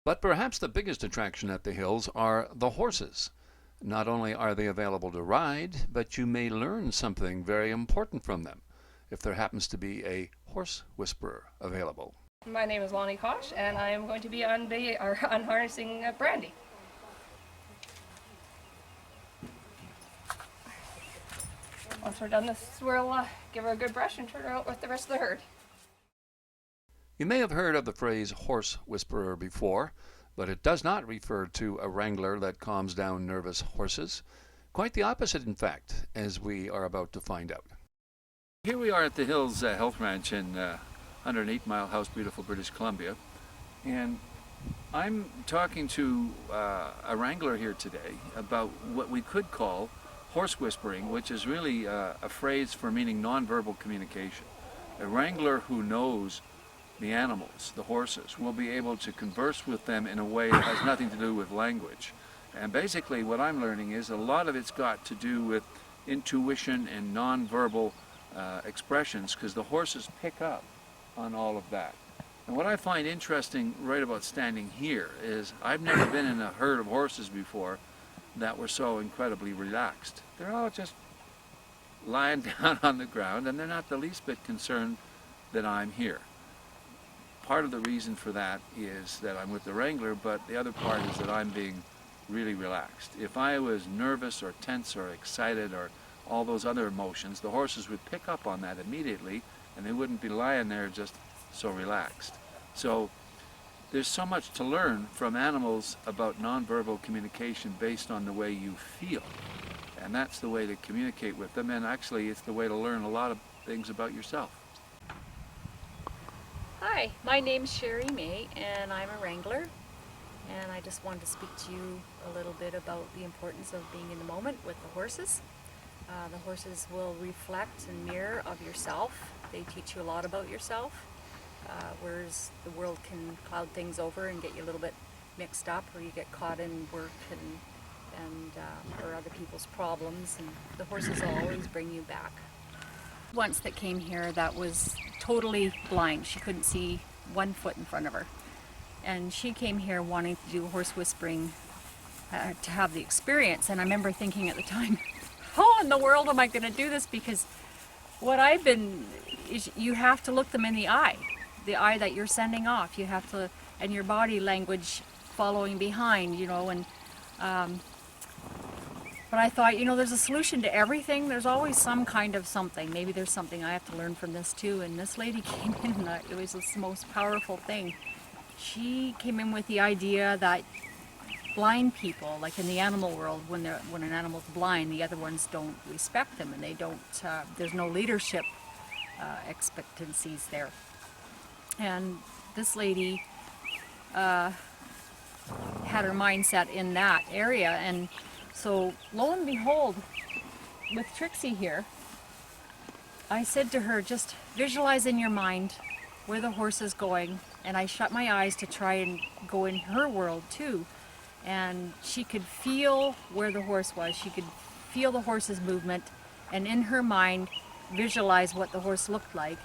But perhaps the biggest attraction at the hills are the horses. Not only are they available to ride, but you may learn something very important from them if there happens to be a horse whisperer available. My name is Lonnie Kosh, and I am going to be unharnessing Brandy. Once we're done this, we'll give her a good brush and turn her out with the rest of the herd. You may have heard of the phrase horse whisperer before, but it does not refer to a wrangler that calms down nervous horses. Quite the opposite, in fact, as we are about to find out. Here we are at the Hills Health Ranch in 108 Mile House, beautiful British Columbia, and I'm talking to a wrangler here today about what we could call horse whispering, which is really a phrase for meaning nonverbal communication. A wrangler who knows the animals, the horses, will be able to converse with them in a way that has nothing to do with language. And basically what I'm learning is a lot of it's got to do with intuition and nonverbal expressions, because the horses pick up on all of that. And what I find interesting right about standing here is I've never been in a herd of horses before that were so incredibly relaxed. They're all just lying down on the ground, and they're not the least bit concerned that I'm here. Part of the reason for that is that I'm with the wrangler, but the other part is that I'm being really relaxed. If I was nervous or tense or excited or all those other emotions, the horses would pick up on that immediately, and they wouldn't be lying there just so relaxed. So there's so much to learn from animals about nonverbal communication based on the way you feel. And that's the way to communicate with them, and actually it's the way to learn a lot of things about yourself. Hi, my name's Sherry May, and I'm a wrangler, and I just wanted to speak to you a little bit about the importance of being in the moment with the horses. The horses will reflect and mirror of yourself. They teach you a lot about yourself, whereas the world can cloud things over and get you a little bit mixed up, or you get caught in work or other people's problems, and the horses will always bring you back. Once that came here that was totally blind. She couldn't see 1 foot in front of her. And she came here wanting to do horse whispering to have the experience. And I remember thinking at the time, how in the world am I going to do this? Because what I've been, is you have to look them in the eye that you're sending off. You have to, and your body language following behind, and but I thought, there's a solution to everything. There's always some kind of something. Maybe there's something I have to learn from this too. And this lady came in, it was the most powerful thing. She came in with the idea that blind people, like in the animal world, when an animal's blind, the other ones don't respect them, and they don't. There's no leadership expectancies there. And this lady had her mindset in that area, and so lo and behold, with Trixie here, I said to her, just visualize in your mind where the horse is going, and I shut my eyes to try and go in her world too. And she could feel where the horse was. She could feel the horse's movement, and in her mind visualize what the horse looked like,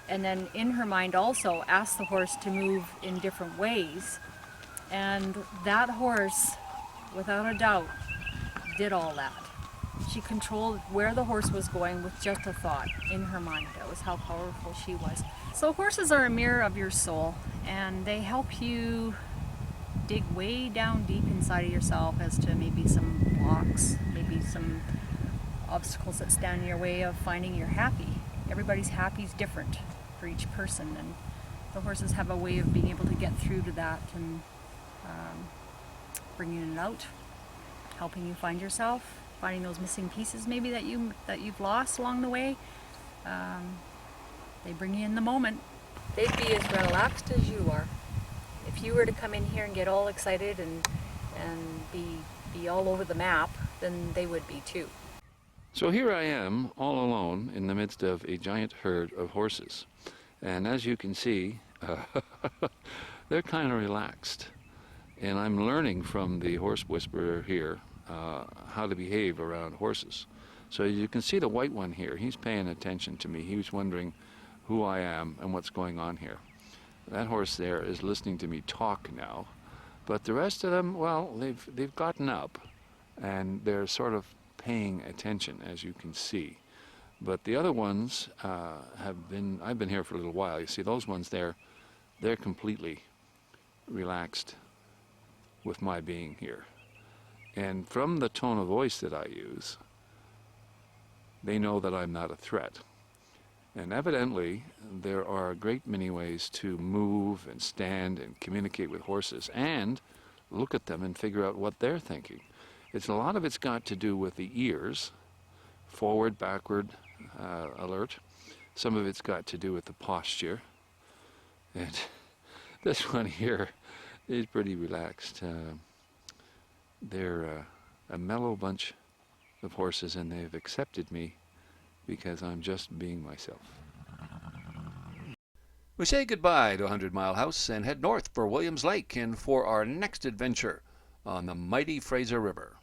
and then in her mind also ask the horse to move in different ways. And that horse, without a doubt, did all that. She controlled where the horse was going with just a thought in her mind. That was how powerful she was. So horses are a mirror of your soul, and they help you dig way down deep inside of yourself as to maybe some blocks, maybe some obstacles that stand in your way of finding you're happy. Everybody's happy is different for each person, and the horses have a way of being able to get through to that and bringing it out, helping you find yourself, finding those missing pieces maybe that you've lost along the way. They bring you in the moment. They'd be as relaxed as you are. If you were to come in here and get all excited and be all over the map, then they would be too. So here I am, all alone, in the midst of a giant herd of horses. And as you can see, they're kind of relaxed. And I'm learning from the horse whisperer here how to behave around horses. So you can see the white one here. He's paying attention to me. He was wondering who I am and what's going on here. That horse there is listening to me talk now. But the rest of them, well, they've gotten up, and they're sort of paying attention, as you can see. But the other ones I've been here for a little while. You see, those ones there, they're completely relaxed with my being here. And from the tone of voice that I use, they know that I'm not a threat. And evidently, there are a great many ways to move and stand and communicate with horses and look at them and figure out what they're thinking. A lot of it's got to do with the ears, forward, backward, alert. Some of it's got to do with the posture. And this one here is pretty relaxed. They're a mellow bunch of horses, and they've accepted me because I'm just being myself. We say goodbye to 100 Mile House and head north for Williams Lake and for our next adventure on the mighty Fraser River.